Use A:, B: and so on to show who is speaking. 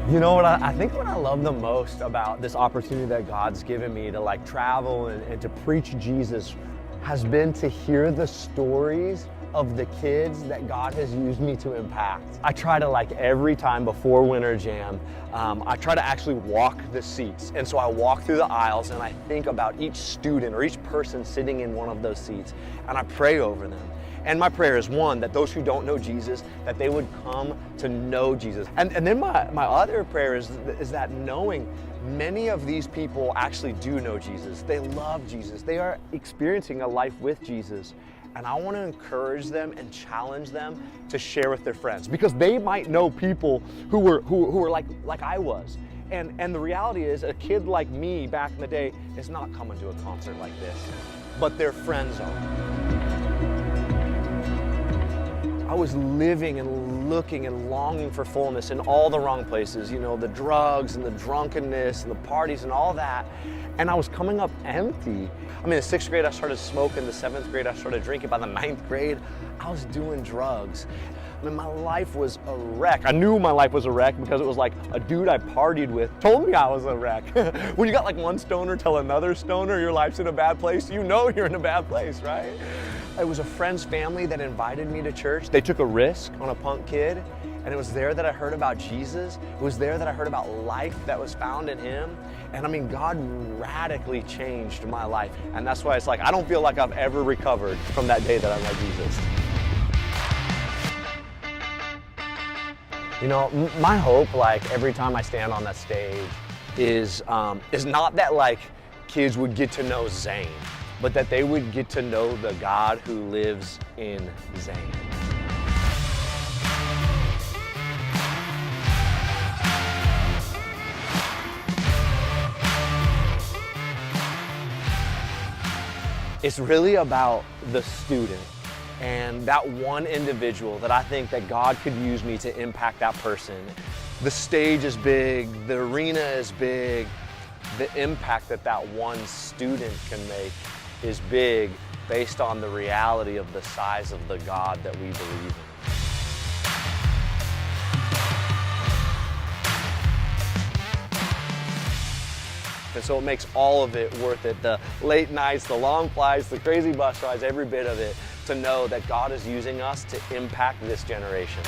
A: You know what I think what I love the most about this opportunity that God's given me to like travel and to preach Jesus has been to hear the stories of the kids that God has used me to impact. I try to like every time before Winter Jam, I try to actually walk the seats. And so I walk through the aisles and I think about each student or each person sitting in one of those seats and I pray over them. And my prayer is one, that those who don't know Jesus, that they would come to know Jesus. And then my other prayer is that knowing many of these people actually do know Jesus. They love Jesus. They are experiencing a life with Jesus. And I want to encourage them and challenge them to share with their friends because they might know people who were like I was. And the reality is a kid like me back in the day is not coming to a concert like this, but their friends are. I was living and looking and longing for fullness in all the wrong places, you know, the drugs and the drunkenness and the parties and all that. And I was coming up empty. I mean, in the 6th grade, I started smoking. The 7th grade, I started drinking. By the 9th grade, I was doing drugs. I mean, my life was a wreck. I knew my life was a wreck because it was like a dude I partied with told me I was a wreck. When you got like one stoner tell another stoner your life's in a bad place, you know you're in a bad place, right? It was a friend's family that invited me to church. They took a risk on a punk kid, and it was there that I heard about Jesus. It was there that I heard about life that was found in him. And I mean, God radically changed my life. And that's why it's like, I don't feel like I've ever recovered from that day that I met Jesus. You know, my hope, like every time I stand on that stage is not that like kids would get to know Zane, but that they would get to know the God who lives in Zane. It's really about the student and that one individual that I think that God could use me to impact that person. The stage is big, the arena is big, the impact that that one student can make is big based on the reality of the size of the God that we believe in. And so it makes all of it worth it. The late nights, the long flights, the crazy bus rides, every bit of it, to know that God is using us to impact this generation.